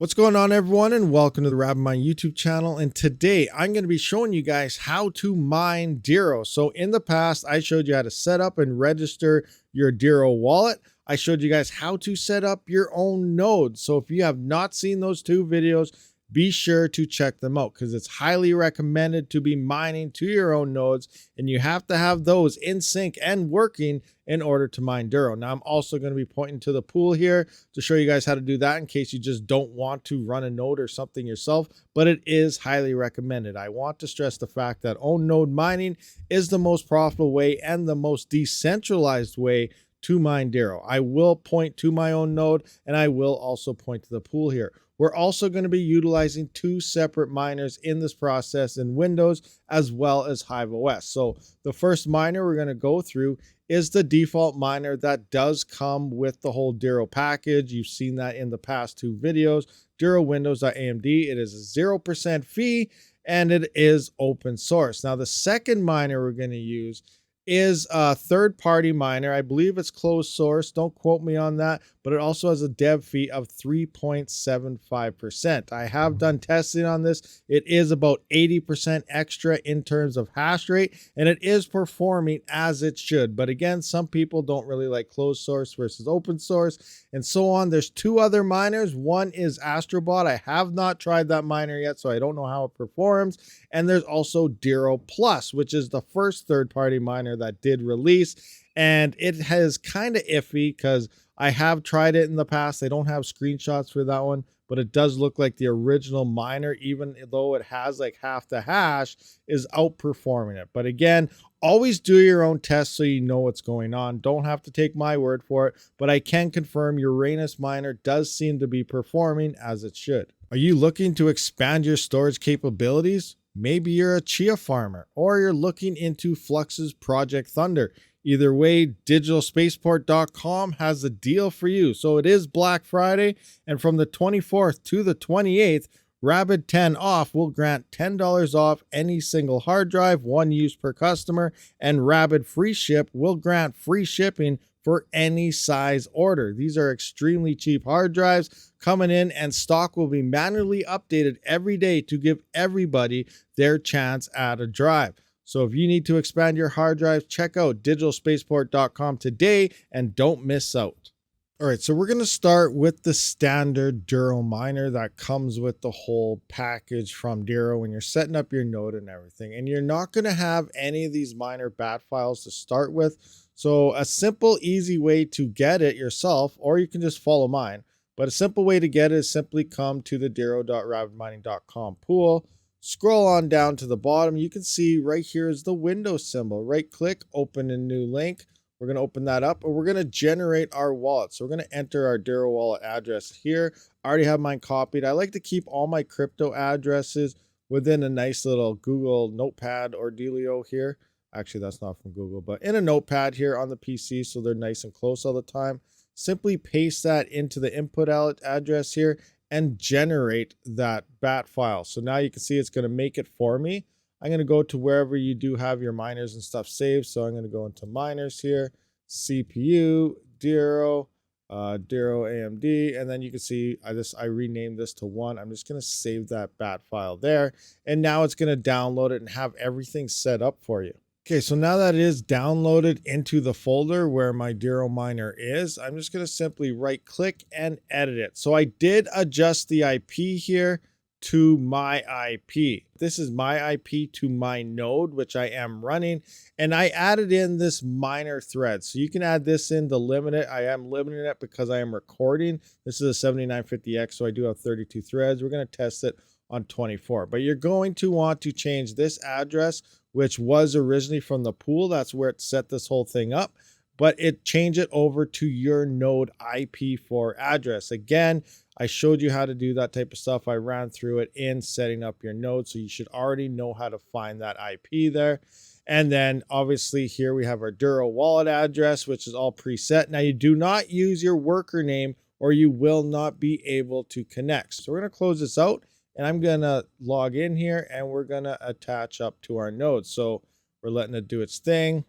What's going on, everyone, and welcome to the RabidMining YouTube channel. And today I'm going to be showing you guys how to mine Dero. So in the past, I showed you how to set up and register your Dero wallet. I showed you guys how to set up your own node. So if you have not seen those two videos, be sure to check them out because it's highly recommended to be mining to your own nodes, and you have to have those in sync and working in order to mine Dero. Now, I'm also going to be pointing to the pool here to show you guys how to do that in case you just don't want to run a node or something yourself, but it is highly recommended. I want to stress the fact that own node mining is the most profitable way and the most decentralized way to mine Dero. I will point to my own node, and I will also point to the pool here. We're also going to be utilizing two separate miners in this process in Windows as well as HiveOS. So the first miner we're going to go through is the default miner that does come with the whole Dero package. You've seen that in the past two videos, DeroWindows.amd. It is a 0% fee and it is open source. Now the second miner we're going to use is a third-party miner. I believe it's closed source. Don't quote me on that, but it also has a dev fee of 3.75%. I have done testing on this. It is about 80% extra in terms of hash rate, and it is performing as it should. But again, some people don't really like closed source versus open source and so on. There's two other miners. One is Astrobot. I have not tried that miner yet, so I don't know how it performs. And there's also Dero Plus, which is the first third-party miner that did release, and it has kind of iffy because I have tried it in the past. I don't have screenshots for that one, but it does look like the original miner, even though it has like half the hash, is outperforming it. But again, always do your own tests so you know what's going on. Don't have to take my word for it, but I can confirm URANUS Miner does seem to be performing as it should. Are you looking to expand your storage capabilities? Maybe you're a chia farmer, or you're looking into Flux's Project Thunder. Either way, digitalspaceport.com has a deal for you. So it is Black Friday, and from the 24th to the 28th, Rabid 10 off will grant $10 off any single hard drive, one use per customer, and Rabidfreeship will grant free shipping for any size order. These are extremely cheap hard drives coming in, and stock will be manually updated every day to give everybody their chance at a drive. So if you need to expand your hard drives, check out digitalspaceport.com today and don't miss out. All right, so we're going to start with the standard Dero miner that comes with the whole package from Dero when you're setting up your node and everything. And you're not going to have any of these miner bat files to start with. So a simple, easy way to get it yourself, or you can just follow mine, but a simple way to get it is simply come to the dero.rabidmining.com pool, scroll on down to the bottom. You can see right here is the Windows symbol. Right click, open a new link. We're going to open that up, and we're going to generate our wallet. So we're going to enter our Dero wallet address here. I already have mine copied. I like to keep all my crypto addresses within a nice little Google notepad or dealio here. Actually, that's not from Google, but in a notepad here on the PC, so they're nice and close all the time. Simply paste that into the input address here and generate that bat file. So now you can see it's going to make it for me. I'm going to go to wherever you do have your miners and stuff saved. So I'm going to go into miners here, CPU, Dero, Dero AMD, and then you can see I renamed this to 1. I'm just going to save that bat file there, and now it's going to download it and have everything set up for you. Okay, so now that it is downloaded into the folder where my Dero miner is, I'm just going to simply right click and edit it. So I did adjust the IP here to my IP. This is my IP to my node, which I am running, and I added in this miner thread. So you can add this in to limit it. I am limiting it because I am recording. This is a 7950X, so I do have 32 threads. We're going to test it on 24, but you're going to want to change this address, which was originally from the pool. That's where it set this whole thing up, but change it over to your node IP4 address. Again, I showed you how to do that type of stuff. I ran through it in setting up your node, so you should already know how to find that IP there. And then obviously here we have our Dero wallet address, which is all preset. Now you do not use your worker name or you will not be able to connect. So we're going to close this out. And I'm going to log in here and we're going to attach up to our node. So we're letting it do its thing.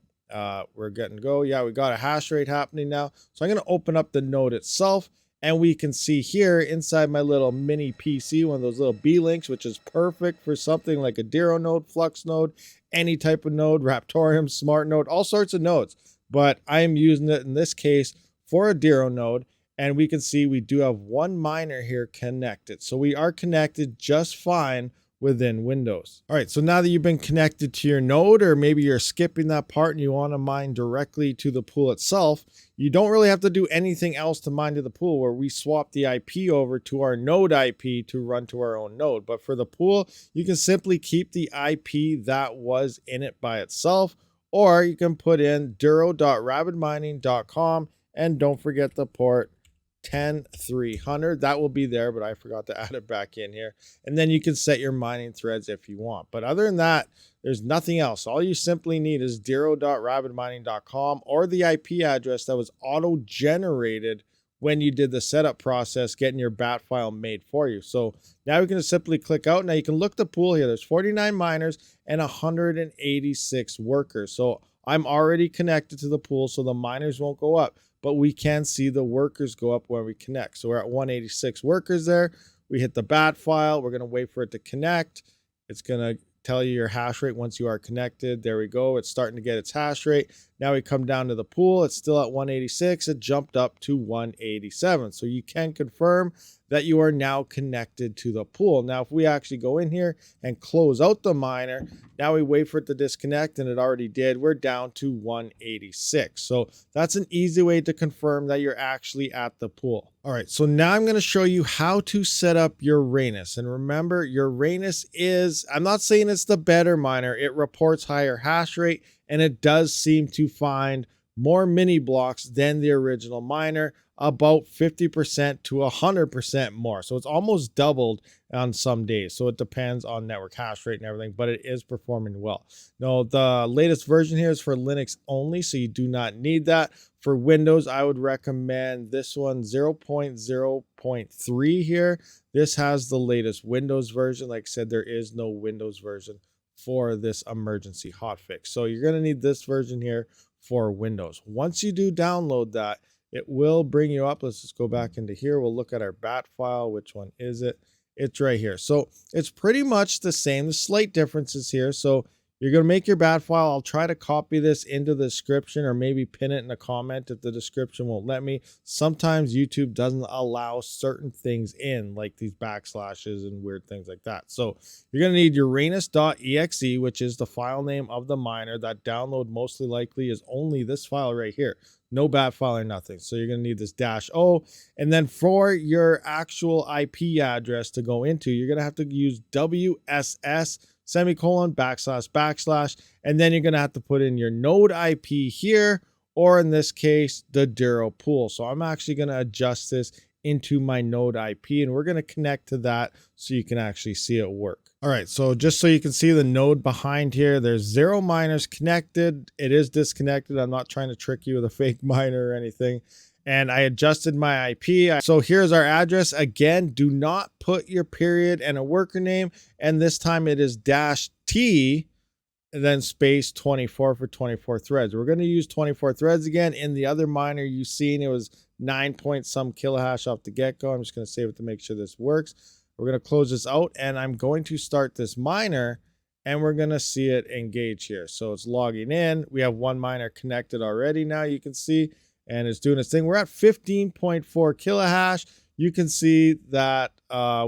We're getting go. Yeah, we got a hash rate happening now. So I'm going to open up the node itself And we can see here inside my little mini PC, one of those little B-links, which is perfect for something like a Dero node, Flux node, any type of node, Raptorium, Smart node, all sorts of nodes. But I am using it in this case for a Dero node. And we can see we do have one miner here connected. So we are connected just fine within Windows. All right, so now that you've been connected to your node, or maybe you're skipping that part and you want to mine directly to the pool itself, you don't really have to do anything else to mine to the pool, where we swap the IP over to our node IP to run to our own node. But for the pool, you can simply keep the IP that was in it by itself, or you can put in dero.rabidmining.com, and don't forget the port 10300. That will be there, but I forgot to add it back in here. And then you can set your mining threads if you want. But other than that, there's nothing else. All you simply need is dero.rabidmining.com, or the IP address that was auto-generated when you did the setup process, getting your bat file made for you. So now we can simply click out. Now you can look the pool here. There's 49 miners and 186 workers. So I'm already connected to the pool, so the miners won't go up, but we can see the workers go up when we connect. So we're at 186 workers there. We hit the bat file. We're going to wait for it to connect. It's going to tell you your hash rate once you are connected. There we go. It's starting to get its hash rate. Now we come down to the pool. It's still at 186. It jumped up to 187. So you can confirm that you are now connected to the pool. Now, if we actually go in here and close out the miner, now we wait for it to disconnect, and it already did. We're down to 186. So that's an easy way to confirm that you're actually at the pool. All right, so now I'm going to show you how to set up URANUS. And remember, URANUS is, I'm not saying it's the better miner. It reports higher hash rate, and it does seem to find more mini blocks than the original miner, about 50% to 100% more. So it's almost doubled on some days. So it depends on network hash rate and everything, but it is performing well. Now, the latest version here is for Linux only, so you do not need that. For Windows, I would recommend this one, 0.0.3 here. This has the latest Windows version. Like I said, there is no Windows version for this emergency hotfix. So you're going to need this version here for Windows. Once you do download that, it will bring you up. Let's just go back into here. We'll look at our bat file. Which one is it? It's right here. So it's pretty much the same. The slight differences here. So you're going to make your bat file. I'll try to copy this into the description, or maybe pin it in a comment if the description won't let me. Sometimes YouTube doesn't allow certain things in, like these backslashes and weird things like that. So you're going to need uranus.exe, which is the file name of the miner. That download mostly likely is only this file right here. No bat file or nothing. So you're going to need this -o. And then for your actual IP address to go into, you're going to have to use WSS // and then you're going to have to put in your node IP here, or in this case, the Dero pool. So I'm actually going to adjust this into my node IP, and we're going to connect to that so you can actually see it work. All right, so just so you can see the node behind here, there's 0 miners connected. It is disconnected. I'm not trying to trick you with a fake miner or anything. And I adjusted my IP. So here's our address. Again, do not put your period and a worker name. And this time it is -T, and then space 24 for 24 threads. We're going to use 24 threads again. In the other miner you've seen, it was 9 point some kilohash off the get-go. I'm just going to save it to make sure this works. We're going to close this out, and I'm going to start this miner, and we're going to see it engage here. So it's logging in. We have one miner connected already now, you can see, and it's doing its thing. We're at 15.4 kilohash. You can see that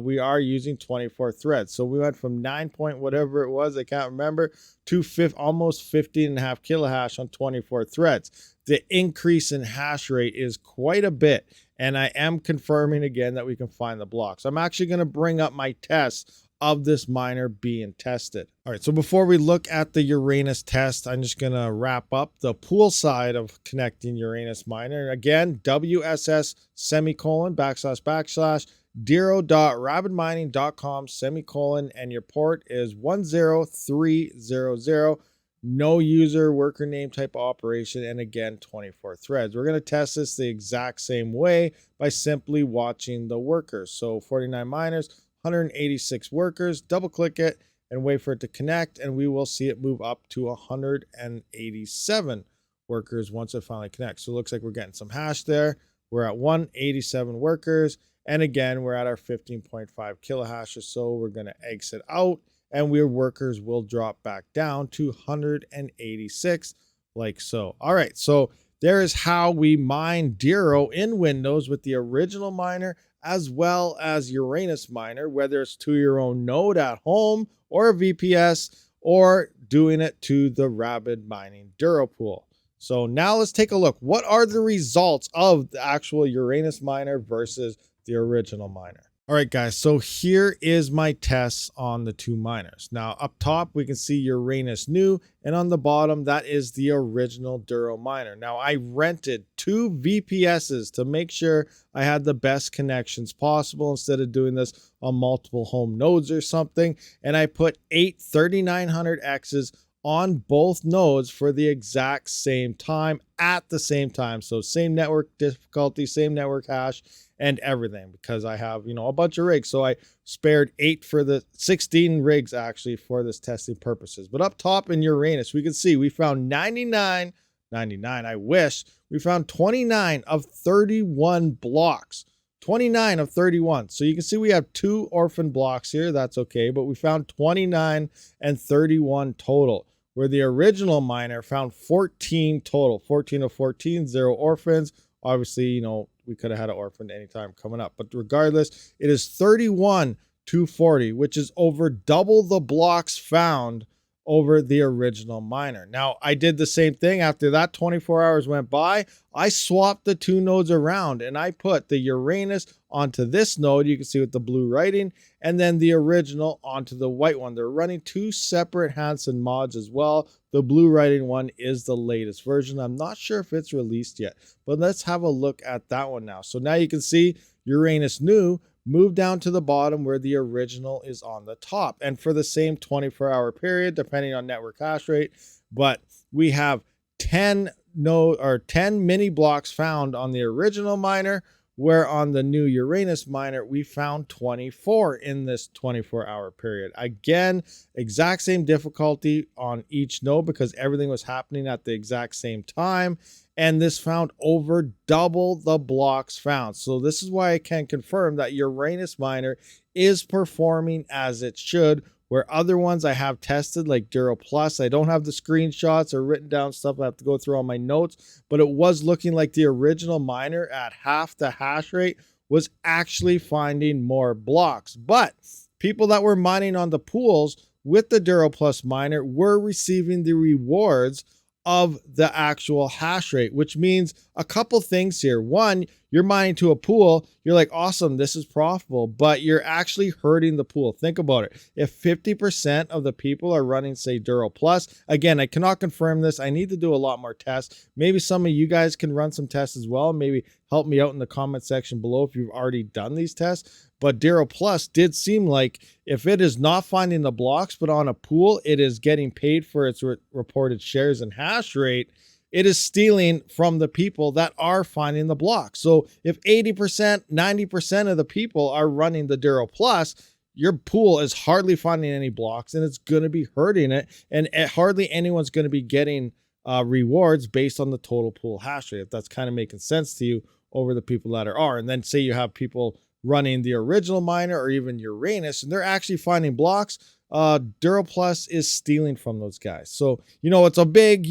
we are using 24 threads. So we went from 9 point whatever it was, I can't remember, to almost 15.5 kilohash on 24 threads. The increase in hash rate is quite a bit. And I am confirming again that we can find the blocks. I'm actually going to bring up my tests of this miner being tested. All right, so before we look at the URANUS test, I'm just going to wrap up the pool side of connecting URANUS Miner. Again, WSS // dero.rabidmining.com /, and your port is 10300. No user worker name type operation, and again 24 threads. We're going to test this the exact same way by simply watching the workers. So 49 miners, 186 workers, double click it and wait for it to connect, and we will see it move up to 187 workers once it finally connects. So it looks like we're getting some hash there. we're at 187 workers. And again, we're at our 15.5 kilohash or so. We're going to exit out, and our workers will drop back down to 186 like so. All right, so there is how we mine Dero in Windows with the original miner as well as URANUS Miner, whether it's to your own node at home or a VPS or doing it to the RabidMining Dero Pool. So now let's take a look. What are the results of the actual URANUS Miner versus the original miner? All right, guys, so here is my tests on the two miners. Now, up top, we can see URANUS new, and on the bottom, that is the original Dero miner. Now, I rented 2 VPSs to make sure I had the best connections possible instead of doing this on multiple home nodes or something, and I put 8 3900Xs on both nodes for the exact same time at the same time. So same network difficulty, same network hash, and everything, because I have, a bunch of rigs. So I spared 8 for the 16 rigs actually for this testing purposes. But up top in URANUS, we can see we found 99, I wish we found 29 of 31 blocks. 29 of 31. So you can see we have 2 orphan blocks here. That's okay. But we found 29 and 31 total, where the original miner found 14 total. 14 of 14, 0 orphans. Obviously, we could have had an orphan anytime coming up. But regardless, it is 31 to 40, which is over double the blocks found over the original miner. Now, I did the same thing after that 24 hours went by. I swapped the 2 nodes around, and I put the URANUS onto this node, you can see with the blue writing, and then the original onto the white one. They're running 2 separate Hansen mods as well. The blue writing one is the latest version. I'm not sure if it's released yet, but let's have a look at that one now. So now you can see URANUS new, move down to the bottom where the original is on the top, and for the same 24-hour period, depending on network hash rate. But we have 10 mini blocks found on the original miner, where on the new URANUS miner, we found 24 in this 24-hour period. Again, exact same difficulty on each node because everything was happening at the exact same time. And this found over double the blocks found. So this is why I can confirm that URANUS miner is performing as it should, where other ones I have tested like Dero Plus, I don't have the screenshots or written down stuff. I have to go through all my notes, but it was looking like the original miner at half the hash rate was actually finding more blocks. But people that were mining on the pools with the Dero Plus miner were receiving the rewards of the actual hash rate, which means a couple things here. One, you're mining to a pool, you're like, awesome, this is profitable, but you're actually hurting the pool. Think about it. If 50% of the people are running, say, Dero Plus, again, I cannot confirm this. I need to do a lot more tests. Maybe some of you guys can run some tests as well. Maybe help me out in the comment section below if you've already done these tests. But Dero Plus did seem like if it is not finding the blocks, but on a pool, it is getting paid for its reported shares and hash rate, it is stealing from the people that are finding the blocks. So if 80%, 90% of the people are running the Dero Plus, your pool is hardly finding any blocks and it's going to be hurting it. And hardly anyone's going to be getting rewards based on the total pool hash rate, if that's kind of making sense to you, over the people that are. And then say you have people running the original miner or even URANUS, and they're actually finding blocks, Dero Plus is stealing from those guys. So, it's a big,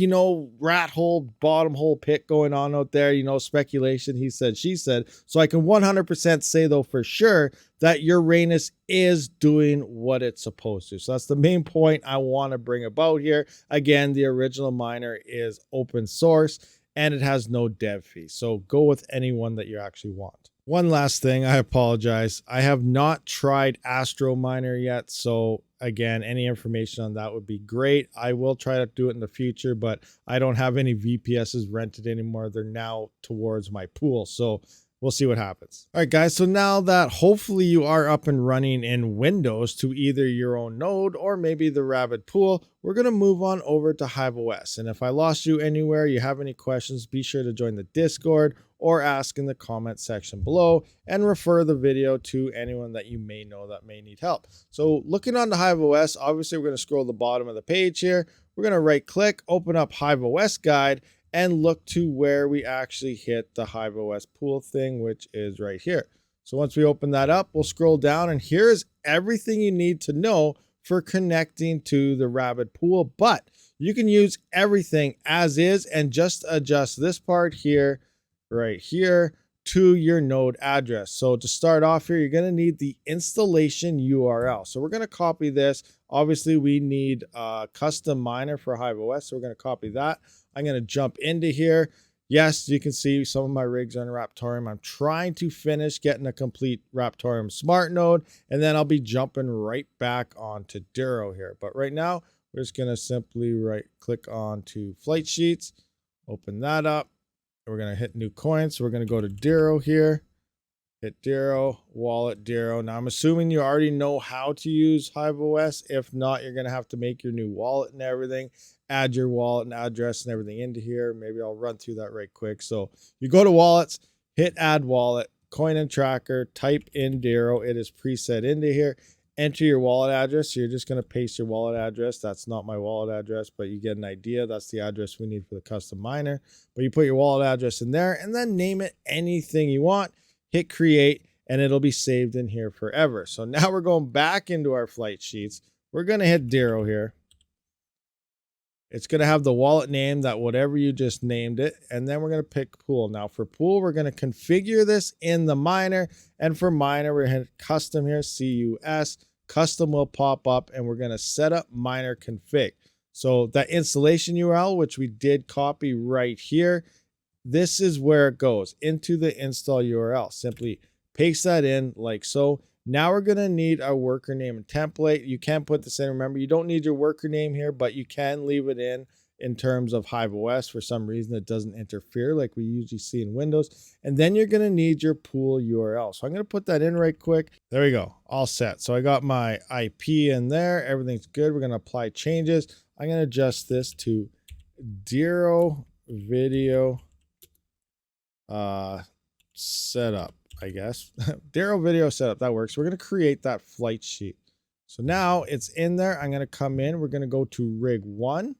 rat hole, bottom hole pit going on out there, speculation, he said, she said. So I can 100% say though, for sure, that URANUS is doing what it's supposed to. So that's the main point I want to bring about here. Again, the original miner is open source and it has no dev fee. So go with anyone that you actually want. One last thing, I apologize. I have not tried Astro Miner yet. So again, any information on that would be great. I will try to do it in the future, but I don't have any VPSs rented anymore. They're now towards my pool. So we'll see what happens. All right, guys. So now that hopefully you are up and running in Windows to either your own node or maybe the Rabid pool, we're going to move on over to HiveOS. And if I lost you anywhere, you have any questions, be sure to join the Discord or ask in the comment section below and refer the video to anyone that you may know that may need help. So looking on the HiveOS, obviously we're going to scroll the bottom of the page here. We're going to right click, open up HiveOS guide. and look to where we actually hit the HiveOS pool thing, which is right here. So once we open that up, we'll scroll down, and here's everything you need to know for connecting to the Rabid pool. But you can use everything as is and just adjust this part here, right here, to your node address. So to start off here, you're going to need the installation URL. So we're going to copy this. Obviously, we need a custom miner for HiveOS, so we're going to copy that. I'm going to jump into here. Yes, you can see some of my rigs are in Raptorium. I'm trying to finish getting a complete Raptorium smart node, and then I'll be jumping right back onto Dero here. But right now, we're just going to simply click on to flight sheets, open that up. We're going to hit new coins. So we're going to go to Dero here, hit Dero, wallet Dero. Now I'm assuming you already know how to use HiveOS. If not, you're going to have to make your new wallet and everything, add your wallet and address and everything into here. Maybe I'll run through that right quick. So you go to wallets, hit add wallet, coin and tracker, type in Dero. It is preset into here. Enter your wallet address. So you're just going to paste your wallet address. That's not my wallet address, but you get an idea. That's the address we need for the custom miner. But you put your wallet address in there and then name it anything you want. Hit create, and it'll be saved in here forever. So now we're going back into our flight sheets. We're going to hit Dero here. It's going to have the wallet name, that whatever you just named it. And then we're going to pick pool. Now for pool, we're going to configure this in the miner. And for miner, we're going to hit custom here, CUS. Custom will pop up, and we're going to set up miner config. So that installation URL, which we did copy right here, this is where it goes into the install URL. Simply paste that in like so. Now we're going to need our worker name and template. You can put this in. Remember, you don't need your worker name here, but you can leave it in terms of HiveOS. For some reason, it doesn't interfere like we usually see in Windows. And then you're going to need your pool URL. So I'm going to put that in right quick. There we go. All set. So I got my IP in there. Everything's good. We're going to apply changes. I'm going to adjust this to Dero video setup, I guess. Dero video setup, that works. We're going to create that flight sheet. So now it's in there. I'm going to come in. We're going to go to rig 1.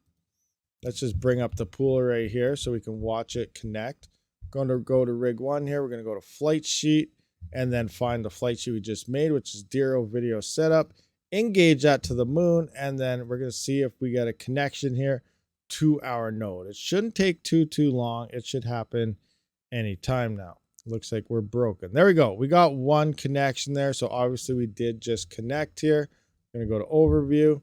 Let's just bring up the pool right here so we can watch it connect. Going to go to rig 1 here. We're going to go to flight sheet and then find the flight sheet we just made, which is Dero video setup. Engage that to the moon, and then we're going to see if we get a connection here to our node. It shouldn't take too long. It should happen anytime now. Looks like we're broken. There we go. We got one connection there. So obviously we did just connect here. I'm going to go to overview,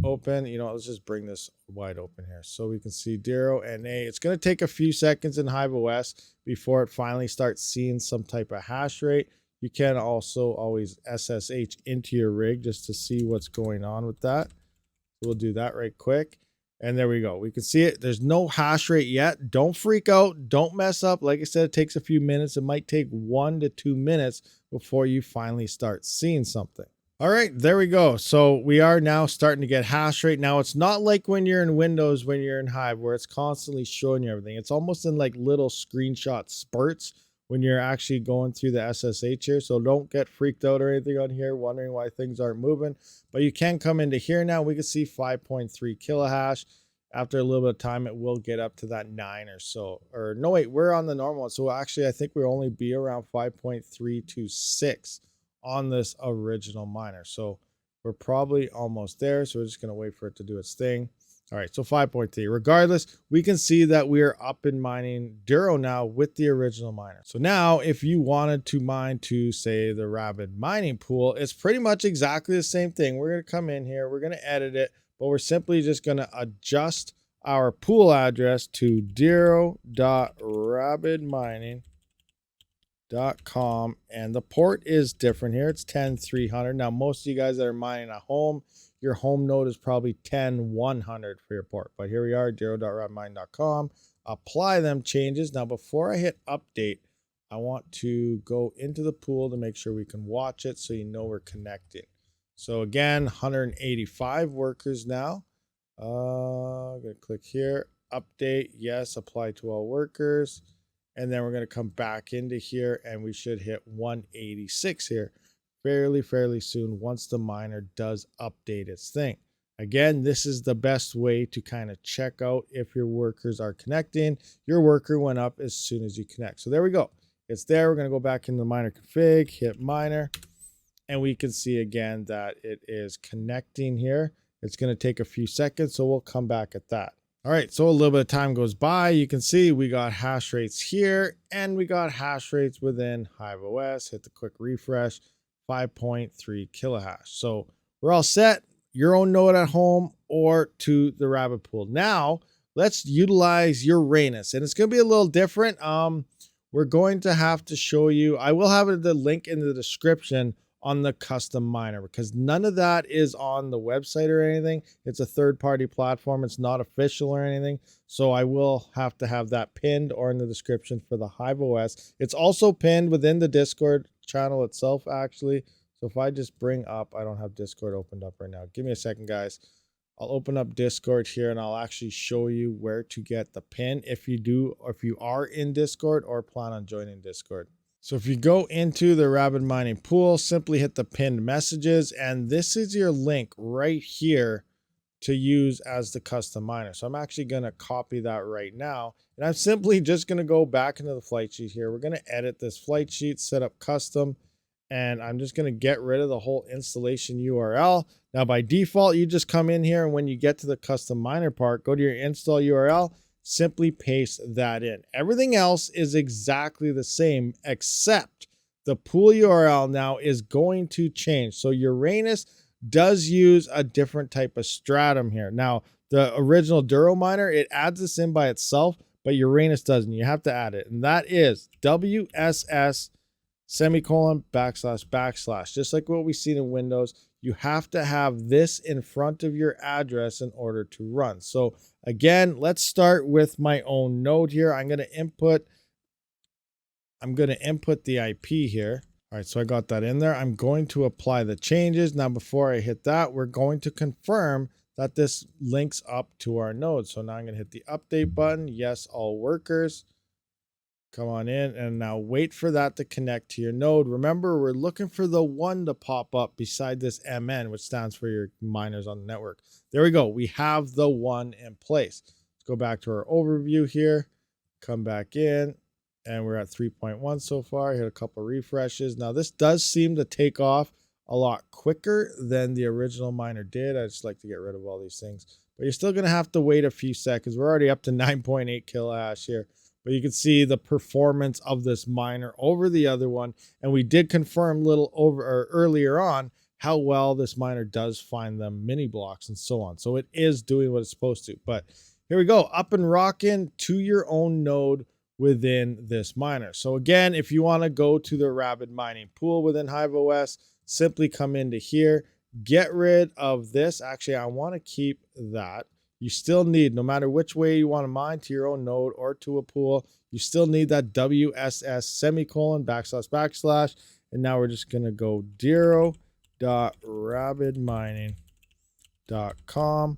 open. Let's just bring this wide open here so we can see Dero NA. It's going to take a few seconds in HiveOS before it finally starts seeing some type of hash rate. You can also always SSH into your rig just to see what's going on with that. So we'll do that right quick. And there we go. We can see it. There's no hash rate yet. Don't freak out. Don't mess up. Like I said, it takes a few minutes. It might take 1 to 2 minutes before you finally start seeing something. All right, there we go. So we are now starting to get hash rate. Now, it's not like when you're in Windows, when you're in Hive, where it's constantly showing you everything. It's almost in like little screenshot spurts when you're actually going through the SSH here. So don't get freaked out or anything on here, wondering why things aren't moving. But you can come into here now. We can see 5.3 kilohash. After a little bit of time, it will get up to that 9 or so. Or no, wait, we're on the normal one. So actually, I think we'll only be around 5.326 on this original miner. So we're probably almost there. So we're just going to wait for it to do its thing. All right, so 5.3. Regardless, we can see that we are up in mining Dero now with the original miner. So now if you wanted to mine to, say, the RabidMining pool, it's pretty much exactly the same thing. We're going to come in here. We're going to edit it, but we're simply just going to adjust our pool address to dero.rabidmining.com, and the port is different here. It's 10.300. Now, most of you guys that are mining at home, your home node is probably 10.100 for your port. But here we are, dero.rabidmining.com. Apply them changes. Now, before I hit update, I want to go into the pool to make sure we can watch it so you know we're connecting. So again, 185 workers now. I'm going to click here, update, yes, apply to all workers. And then we're going to come back into here and we should hit 186 here fairly soon once the miner does update its thing. Again, this is the best way to kind of check out if your workers are connecting. Your worker went up as soon as you connect. So there we go. It's there. We're going to go back into the miner config, hit miner, and we can see again that it is connecting here. It's going to take a few seconds, so we'll come back at that. All right, so a little bit of time goes by. You can see we got hash rates here, and we got hash rates within HiveOS. Hit the quick refresh, 5.3 kilohash. So we're all set. Your own node at home or to the Rabid pool. Now, let's utilize URANUS, and it's going to be a little different. We're going to have to show you, I will have the link in the description on the custom miner, because none of that is on the website or anything. It's a third-party platform. It's not official or anything. So I will have to have that pinned or in the description for the HiveOS. It's also pinned within the Discord channel itself, actually. So if I just bring up, I don't have Discord opened up right now. Give me a second, guys. I'll open up Discord here and I'll actually show you where to get the pin if you do, or if you are in Discord or plan on joining Discord. So if you go into the RabidMining pool, simply hit the pinned messages, and this is your link right here to use as the custom miner. So I'm actually going to copy that right now, and I'm simply just going to go back into the flight sheet here. We're going to edit this flight sheet, set up custom, and I'm just going to get rid of the whole installation URL. Now by default, you just come in here, and when you get to the custom miner part, go to your install URL, simply paste that in. Everything else is exactly the same, except the pool URL now is going to change. So URANUS does use a different type of stratum here. Now, the original Dero miner, it adds this in by itself, but URANUS doesn't. You have to add it. And that is WSS semicolon //. Just like what we see in Windows, you have to have this in front of your address in order to run. So again, let's start with my own node here. I'm going to input the IP here. All right, so I got that in there. I'm going to apply the changes. Now, before I hit that, we're going to confirm that this links up to our node. So now I'm going to hit the update button. Yes, all workers. Come on in, and now wait for that to connect to your node. Remember, we're looking for the 1 to pop up beside this MN, which stands for your miners on the network. There we go. We have the 1 in place. Let's go back to our overview here. Come back in, and we're at 3.1 so far. Hit a couple refreshes. Now, this does seem to take off a lot quicker than the original miner did. I just like to get rid of all these things. But you're still going to have to wait a few seconds. We're already up to 9.8 kilohash here. But you can see the performance of this miner over the other one. And we did confirm earlier on how well this miner does find them mini blocks and so on. So it is doing what it's supposed to. But here we go, up and rocking to your own node within this miner. So again, if you want to go to the RabidMining pool within HiveOS, simply come into here, get rid of this. Actually, I want to keep that. You still need, no matter which way you want to mine, to your own node or to a pool, you still need that WSS semicolon //. And now we're just going to go dero.rabidmining.com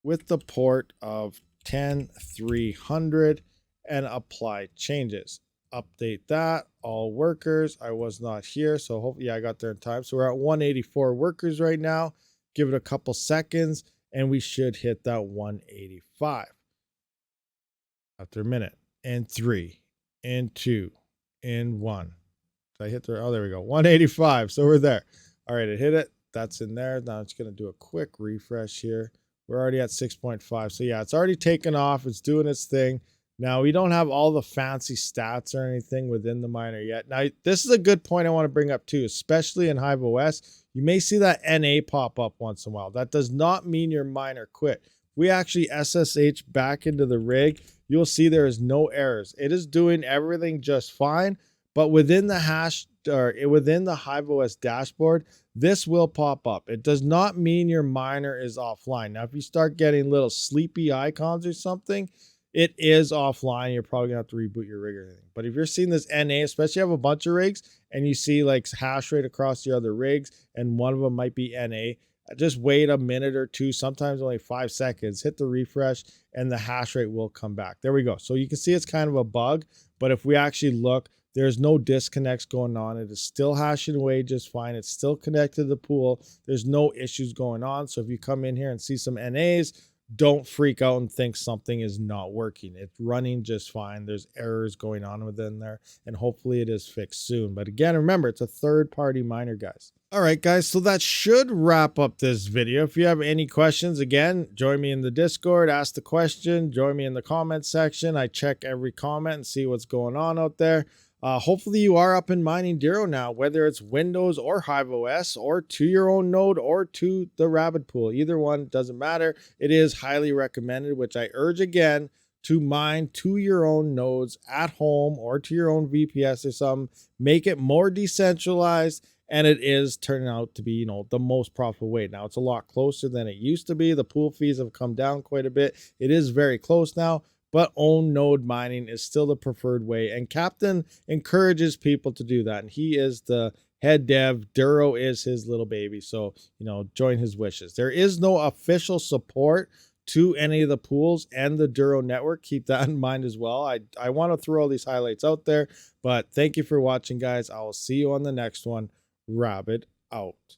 with the port of 10300 and apply changes. Update that. All workers. I was not here, so hopefully I got there in time. So we're at 184 workers right now. Give it a couple seconds, and we should hit that 185 after a minute. And 3, and 2, and 1. Did I hit there? Oh, there we go. 185. So we're there. All right, it hit it. That's in there. Now it's going to do a quick refresh here. We're already at 6.5. So yeah, it's already taken off. It's doing its thing. Now, we don't have all the fancy stats or anything within the miner yet. Now, this is a good point I want to bring up too, especially in HiveOS. You may see that NA pop up once in a while. That does not mean your miner quit. If we actually SSH back into the rig, you'll see there is no errors. It is doing everything just fine, but within the within the HiveOS dashboard, this will pop up. It does not mean your miner is offline. Now, if you start getting little sleepy icons or something, it is offline. You're probably gonna have to reboot your rig or anything. But if you're seeing this NA, especially if you have a bunch of rigs and you see like hash rate across your other rigs and one of them might be NA, just wait a minute or two, sometimes only 5 seconds, hit the refresh and the hash rate will come back. There we go. So you can see it's kind of a bug, but if we actually look, There's no disconnects going on. It is still hashing away just fine. It's still connected to the pool. There's no issues going on. So if you come in here and see some NAs, don't freak out and think something is not working. It's running just fine. There's errors going on within there, and hopefully it is fixed soon. But again, remember, it's a third-party miner, guys. All right, guys, so that should wrap up this video. If you have any questions, again, join me in the Discord, ask the question, join me in the comment section. I check every comment and see what's going on out there. Hopefully you are up and mining Dero now, whether it's Windows or HiveOS or to your own node or to the Rabid pool. Either one, doesn't matter. It is highly recommended, which I urge again to mine to your own nodes at home or to your own VPS or something. Make it more decentralized, and it is turning out to be, you know, the most profitable way. Now, it's a lot closer than it used to be. The pool fees have come down quite a bit. It is very close now, but own node mining is still the preferred way. And Captain encourages people to do that. And he is the head dev. Dero is his little baby. So, you know, join his wishes. There is no official support to any of the pools and the Dero network. Keep that in mind as well. I want to throw all these highlights out there, but thank you for watching, guys. I will see you on the next one. Rabid out.